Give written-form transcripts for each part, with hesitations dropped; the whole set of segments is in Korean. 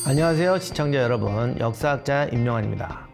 안녕하세요 시청자 여러분, 역사학자 임영환입니다.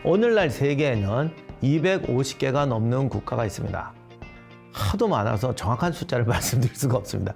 오늘날 세계에는 250개가 넘는 국가가 있습니다. 하도 많아서 정확한 숫자를 말씀드릴 수가 없습니다.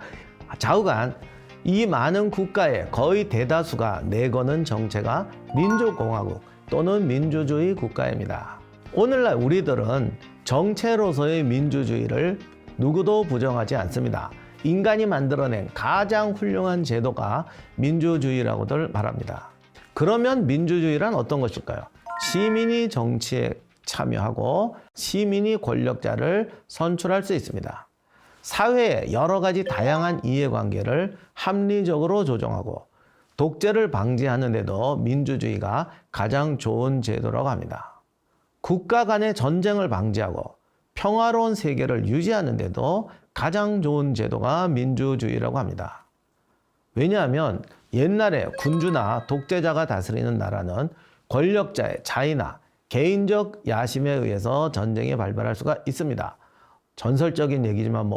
좌우간 이 많은 국가의 거의 대다수가 내거는 정체가 민주공화국 또는 민주주의 국가입니다. 오늘날 우리들은 정체로서의 민주주의를 누구도 부정하지 않습니다. 인간이 만들어낸 가장 훌륭한 제도가 민주주의라고들 말합니다. 그러면 민주주의란 어떤 것일까요? 시민이 정치에 참여하고 시민이 권력자를 선출할 수 있습니다. 사회의 여러 가지 다양한 이해관계를 합리적으로 조정하고 독재를 방지하는 데도 민주주의가 가장 좋은 제도라고 합니다. 국가 간의 전쟁을 방지하고 평화로운 세계를 유지하는 데도 가장 좋은 제도가 민주주의라고 합니다. 왜냐하면 옛날에 군주나 독재자가 다스리는 나라는 권력자의 자의나 개인적 야심에 의해서 전쟁이 발발할 수가 있습니다. 전설적인 얘기지만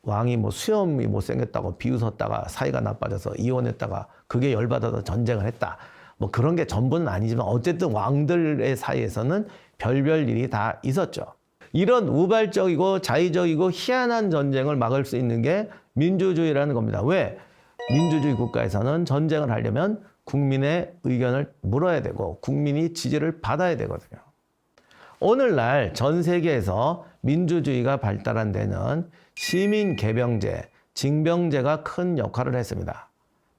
왕이 수염이 못생겼다고 비웃었다가 사이가 나빠져서 이혼했다가 그게 열받아서 전쟁을 했다. 그런 게 전부는 아니지만 어쨌든 왕들의 사이에서는 별별 일이 다 있었죠. 이런 우발적이고 자의적이고 희한한 전쟁을 막을 수 있는 게 민주주의라는 겁니다. 왜? 민주주의 국가에서는 전쟁을 하려면 국민의 의견을 물어야 되고 국민이 지지를 받아야 되거든요. 오늘날 전 세계에서 민주주의가 발달한 데는 시민 개병제, 징병제가 큰 역할을 했습니다.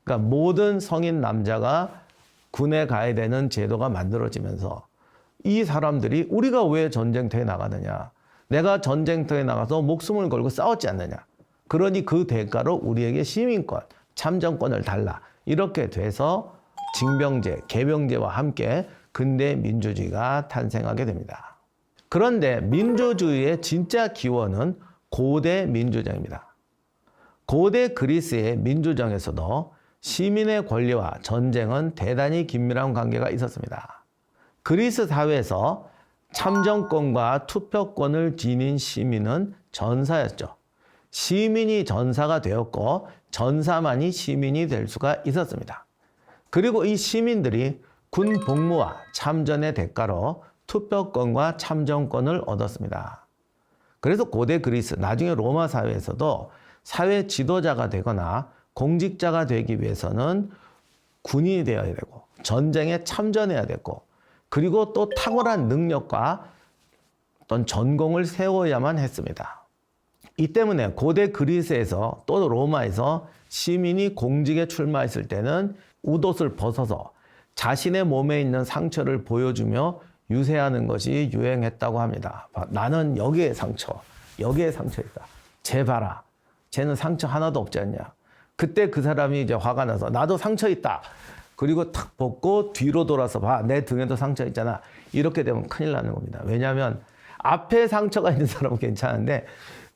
그러니까 모든 성인 남자가 군에 가야 되는 제도가 만들어지면서 이 사람들이 우리가 왜 전쟁터에 나가느냐? 내가 전쟁터에 나가서 목숨을 걸고 싸웠지 않느냐? 그러니 그 대가로 우리에게 시민권, 참정권을 달라. 이렇게 돼서 징병제, 개병제와 함께 근대 민주주의가 탄생하게 됩니다. 그런데 민주주의의 진짜 기원은 고대 민주정입니다. 고대 그리스의 민주정에서도 시민의 권리와 전쟁은 대단히 긴밀한 관계가 있었습니다. 그리스 사회에서 참정권과 투표권을 지닌 시민은 전사였죠. 시민이 전사가 되었고 전사만이 시민이 될 수가 있었습니다. 그리고 이 시민들이 군 복무와 참전의 대가로 투표권과 참정권을 얻었습니다. 그래서 고대 그리스, 나중에 로마 사회에서도 사회 지도자가 되거나 공직자가 되기 위해서는 군인이 되어야 되고 전쟁에 참전해야 되고 그리고 또 탁월한 능력과 어떤 전공을 세워야만 했습니다. 이 때문에 고대 그리스에서 또 로마에서 시민이 공직에 출마했을 때는 웃옷을 벗어서 자신의 몸에 있는 상처를 보여주며 유세하는 것이 유행했다고 합니다. 나는 여기에 상처 있다. 쟤 봐라. 쟤는 상처 하나도 없지 않냐. 그때 그 사람이 이제 화가 나서 나도 상처 있다. 그리고 탁 벗고 뒤로 돌아서 봐. 내 등에도 상처 있잖아. 이렇게 되면 큰일 나는 겁니다. 왜냐하면 앞에 상처가 있는 사람은 괜찮은데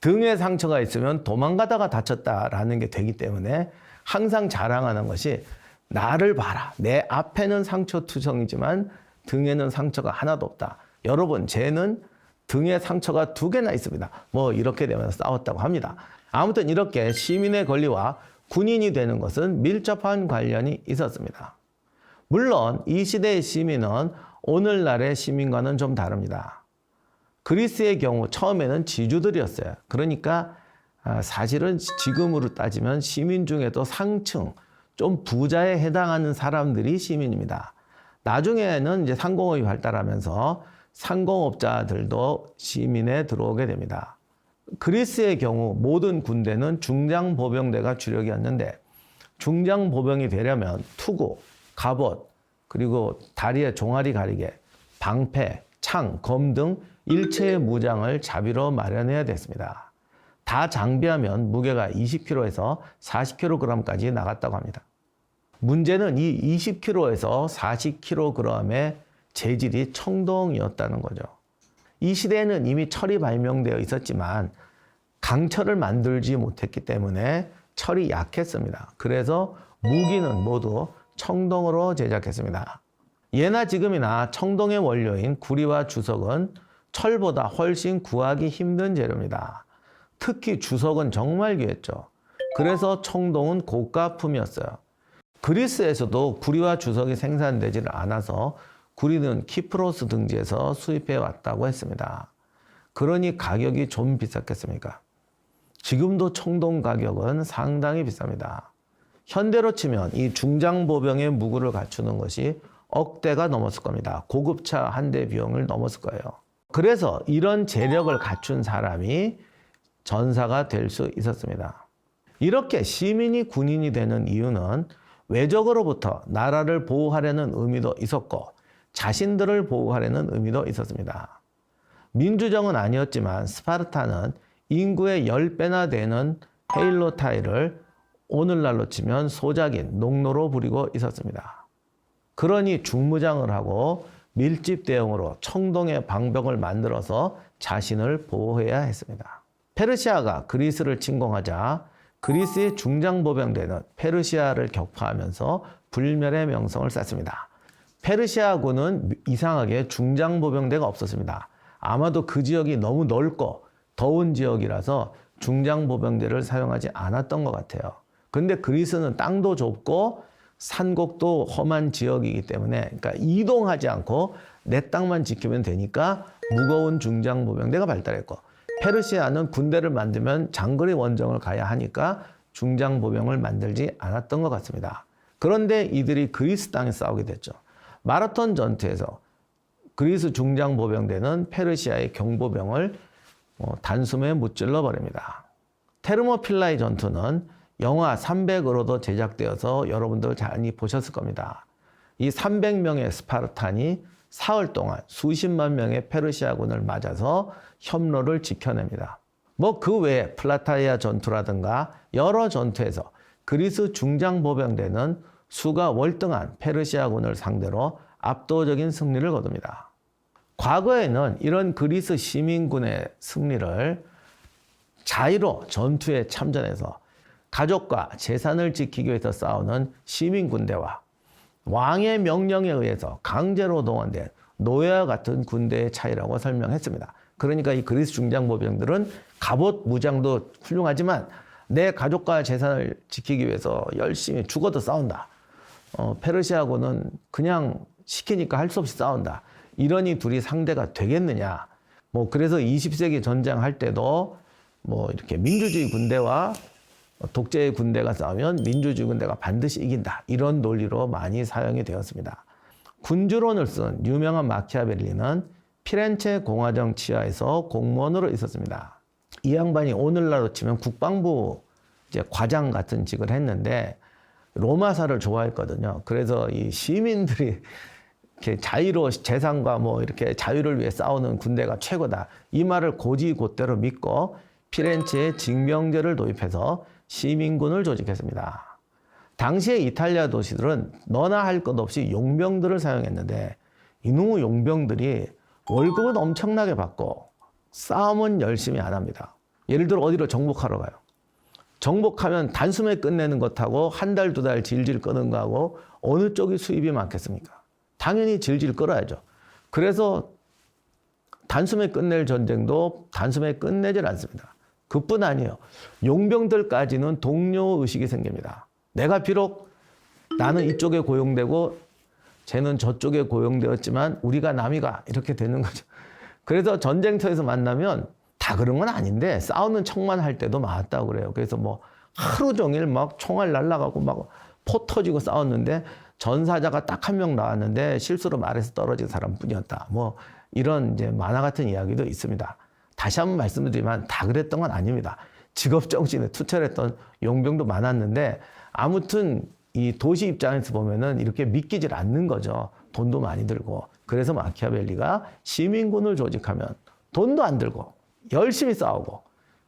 등에 상처가 있으면 도망가다가 다쳤다라는 게 되기 때문에 항상 자랑하는 것이 나를 봐라. 내 앞에는 상처투성이지만 등에는 상처가 하나도 없다. 여러분, 쟤는 등에 상처가 2개나 있습니다. 이렇게 되면서 싸웠다고 합니다. 아무튼 이렇게 시민의 권리와 군인이 되는 것은 밀접한 관련이 있었습니다. 물론 이 시대의 시민은 오늘날의 시민과는 좀 다릅니다. 그리스의 경우 처음에는 지주들이었어요. 그러니까 사실은 지금으로 따지면 시민 중에도 상층, 좀 부자에 해당하는 사람들이 시민입니다. 나중에는 이제 상공업이 발달하면서 상공업자들도 시민에 들어오게 됩니다. 그리스의 경우 모든 군대는 중장보병대가 주력이었는데 중장보병이 되려면 투구, 갑옷, 그리고 다리에 종아리 가리개, 방패, 창, 검 등 일체의 무장을 자비로 마련해야 됐습니다. 다 장비하면 무게가 20kg에서 40kg까지 나갔다고 합니다. 문제는 이 20kg에서 40kg의 재질이 청동이었다는 거죠. 이 시대에는 이미 철이 발명되어 있었지만 강철을 만들지 못했기 때문에 철이 약했습니다. 그래서 무기는 모두 청동으로 제작했습니다. 예나 지금이나 청동의 원료인 구리와 주석은 철보다 훨씬 구하기 힘든 재료입니다. 특히 주석은 정말 귀했죠. 그래서 청동은 고가품이었어요. 그리스에서도 구리와 주석이 생산되지를 않아서 구리는 키프로스 등지에서 수입해 왔다고 했습니다. 그러니 가격이 좀 비쌌겠습니까? 지금도 청동 가격은 상당히 비쌉니다. 현대로 치면 이 중장보병의 무구를 갖추는 것이 억대가 넘었을 겁니다. 고급차 한 대 비용을 넘었을 거예요. 그래서 이런 재력을 갖춘 사람이 전사가 될 수 있었습니다. 이렇게 시민이 군인이 되는 이유는 외적으로부터 나라를 보호하려는 의미도 있었고 자신들을 보호하려는 의미도 있었습니다. 민주정은 아니었지만 스파르타는 인구의 10배나 되는 헤일로타이를 오늘날로 치면 소작인 농노로 부리고 있었습니다. 그러니 중무장을 하고 밀집 대응으로 청동의 방벽을 만들어서 자신을 보호해야 했습니다. 페르시아가 그리스를 침공하자 그리스의 중장보병대는 페르시아를 격파하면서 불멸의 명성을 쌓습니다. 페르시아군은 이상하게 중장보병대가 없었습니다. 아마도 그 지역이 너무 넓고 더운 지역이라서 중장보병대를 사용하지 않았던 것 같아요. 근데 그리스는 땅도 좁고 산곡도 험한 지역이기 때문에 그러니까 이동하지 않고 내 땅만 지키면 되니까 무거운 중장보병대가 발달했고 페르시아는 군대를 만들면 장거리 원정을 가야 하니까 중장보병을 만들지 않았던 것 같습니다. 그런데 이들이 그리스 땅에 싸우게 됐죠. 마라톤 전투에서 그리스 중장보병대는 페르시아의 경보병을 단숨에 무찔러 버립니다. 테르모필라의 전투는 영화 300으로도 제작되어서 여러분들 많이 보셨을 겁니다. 이 300명의 스파르탄이 사흘 동안 수십만 명의 페르시아군을 맞아서 협로를 지켜냅니다. 그 외에 플라타이아 전투라든가 여러 전투에서 그리스 중장보병대는 수가 월등한 페르시아군을 상대로 압도적인 승리를 거둡니다. 과거에는 이런 그리스 시민군의 승리를 자의로 전투에 참전해서 가족과 재산을 지키기 위해서 싸우는 시민군대와 왕의 명령에 의해서 강제로 동원된 노예와 같은 군대의 차이라고 설명했습니다. 그러니까 이 그리스 중장보병들은 갑옷 무장도 훌륭하지만 내 가족과 재산을 지키기 위해서 열심히 죽어도 싸운다. 페르시아군은 그냥 시키니까 할 수 없이 싸운다. 이러니 둘이 상대가 되겠느냐. 그래서 20세기 전쟁할 때도 이렇게 민주주의 군대와 독재의 군대가 싸우면 민주주의 군대가 반드시 이긴다. 이런 논리로 많이 사용이 되었습니다. 군주론을 쓴 유명한 마키아벨리는 피렌체 공화정 치하에서 공무원으로 있었습니다. 이 양반이 오늘날로 치면 국방부 과장 같은 직을 했는데 로마사를 좋아했거든요. 그래서 이 시민들이 이렇게 자유로 재산과 이렇게 자유를 위해 싸우는 군대가 최고다. 이 말을 고지곳대로 믿고 피렌체에 징병제를 도입해서 시민군을 조직했습니다. 당시의 이탈리아 도시들은 너나 할 것 없이 용병들을 사용했는데 이놈의 용병들이 월급은 엄청나게 받고 싸움은 열심히 안 합니다. 예를 들어 어디로 정복하러 가요. 정복하면 단숨에 끝내는 것하고 한 달, 두 달 질질 끄는 거하고 어느 쪽이 수입이 많겠습니까? 당연히 질질 끌어야죠. 그래서 단숨에 끝낼 전쟁도 단숨에 끝내질 않습니다. 그뿐 아니에요. 용병들까지는 동료의식이 생깁니다. 내가 비록 나는 이쪽에 고용되고 쟤는 저쪽에 고용되었지만 우리가 남이가 이렇게 되는 거죠. 그래서 전쟁터에서 만나면 다 그런 건 아닌데 싸우는 척만 할 때도 많았다고 그래요. 그래서 하루 종일 총알 날아가고 포 터지고 싸웠는데 전사자가 딱 한 명 나왔는데 실수로 말에서 떨어진 사람뿐이었다. 이런 만화 같은 이야기도 있습니다. 다시 한번 말씀드리지만 다 그랬던 건 아닙니다. 직업정신에 투철했던 용병도 많았는데 아무튼 이 도시 입장에서 보면은 이렇게 믿기질 않는 거죠. 돈도 많이 들고. 그래서 마키아벨리가 시민군을 조직하면 돈도 안 들고 열심히 싸우고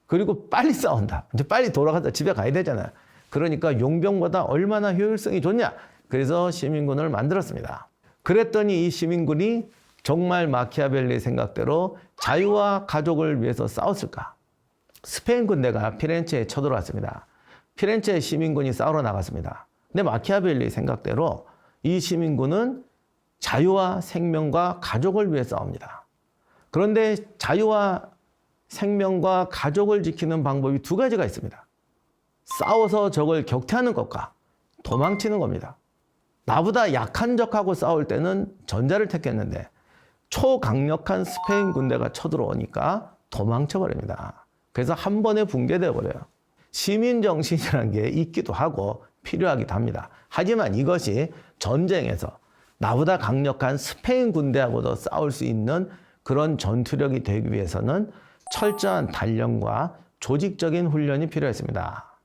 그리고 빨리 싸운다. 이제 빨리 돌아가서 집에 가야 되잖아요. 그러니까 용병보다 얼마나 효율성이 좋냐. 그래서 시민군을 만들었습니다. 그랬더니 이 시민군이 정말 마키아벨리의 생각대로 자유와 가족을 위해서 싸웠을까? 스페인 군대가 피렌체에 쳐들어왔습니다. 피렌체 시민군이 싸우러 나갔습니다. 근데 마키아벨리의 생각대로 이 시민군은 자유와 생명과 가족을 위해 싸웁니다. 그런데 자유와 생명과 가족을 지키는 방법이 두 가지가 있습니다. 싸워서 적을 격퇴하는 것과 도망치는 겁니다. 나보다 약한 적하고 싸울 때는 전자를 택했는데 초강력한 스페인 군대가 쳐들어오니까 도망쳐버립니다. 그래서 한 번에 붕괴되어 버려요. 시민정신이라는 게 있기도 하고 필요하기도 합니다. 하지만 이것이 전쟁에서 나보다 강력한 스페인 군대하고도 싸울 수 있는 그런 전투력이 되기 위해서는 철저한 단련과 조직적인 훈련이 필요했습니다.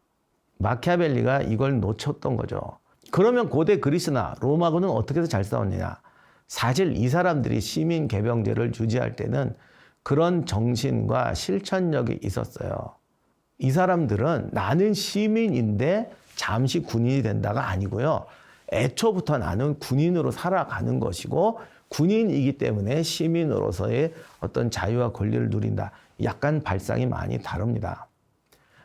마키아벨리가 이걸 놓쳤던 거죠. 그러면 고대 그리스나 로마군은 어떻게 해서 잘 싸웠느냐? 사실 이 사람들이 시민 개병제를 유지할 때는 그런 정신과 실천력이 있었어요. 이 사람들은 나는 시민인데 잠시 군인이 된다가 아니고요. 애초부터 나는 군인으로 살아가는 것이고 군인이기 때문에 시민으로서의 어떤 자유와 권리를 누린다. 약간 발상이 많이 다릅니다.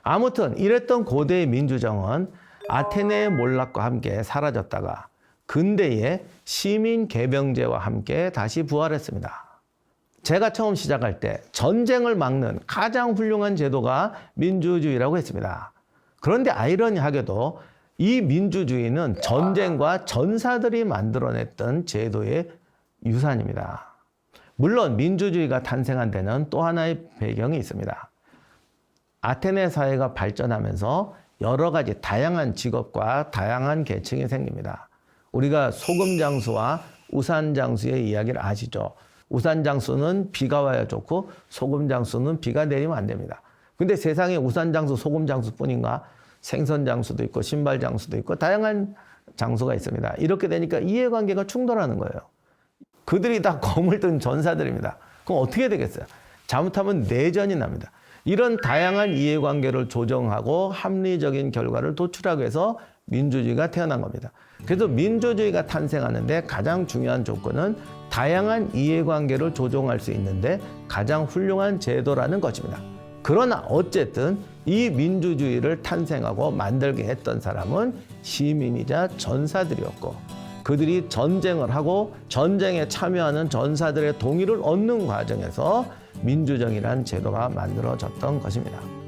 아무튼 이랬던 고대의 민주정은 아테네의 몰락과 함께 사라졌다가 근대의 시민 개병제와 함께 다시 부활했습니다. 제가 처음 시작할 때 전쟁을 막는 가장 훌륭한 제도가 민주주의라고 했습니다. 그런데 아이러니하게도 이 민주주의는 전쟁과 전사들이 만들어냈던 제도의 유산입니다. 물론 민주주의가 탄생한 데는 또 하나의 배경이 있습니다. 아테네 사회가 발전하면서 여러 가지 다양한 직업과 다양한 계층이 생깁니다. 우리가 소금장수와 우산장수의 이야기를 아시죠? 우산장수는 비가 와야 좋고 소금장수는 비가 내리면 안 됩니다. 근데 세상에 우산장수, 소금장수뿐인가? 생선장수도 있고 신발장수도 있고 다양한 장수가 있습니다. 이렇게 되니까 이해관계가 충돌하는 거예요. 그들이 다 검을 든 전사들입니다. 그럼 어떻게 되겠어요? 잘못하면 내전이 납니다. 이런 다양한 이해관계를 조정하고 합리적인 결과를 도출하기 위해서 민주주의가 태어난 겁니다. 그래서 민주주의가 탄생하는데 가장 중요한 조건은 다양한 이해관계를 조정할 수 있는데 가장 훌륭한 제도라는 것입니다. 그러나 어쨌든 이 민주주의를 탄생하고 만들게 했던 사람은 시민이자 전사들이었고 그들이 전쟁을 하고 전쟁에 참여하는 전사들의 동의를 얻는 과정에서 민주정이라는 제도가 만들어졌던 것입니다.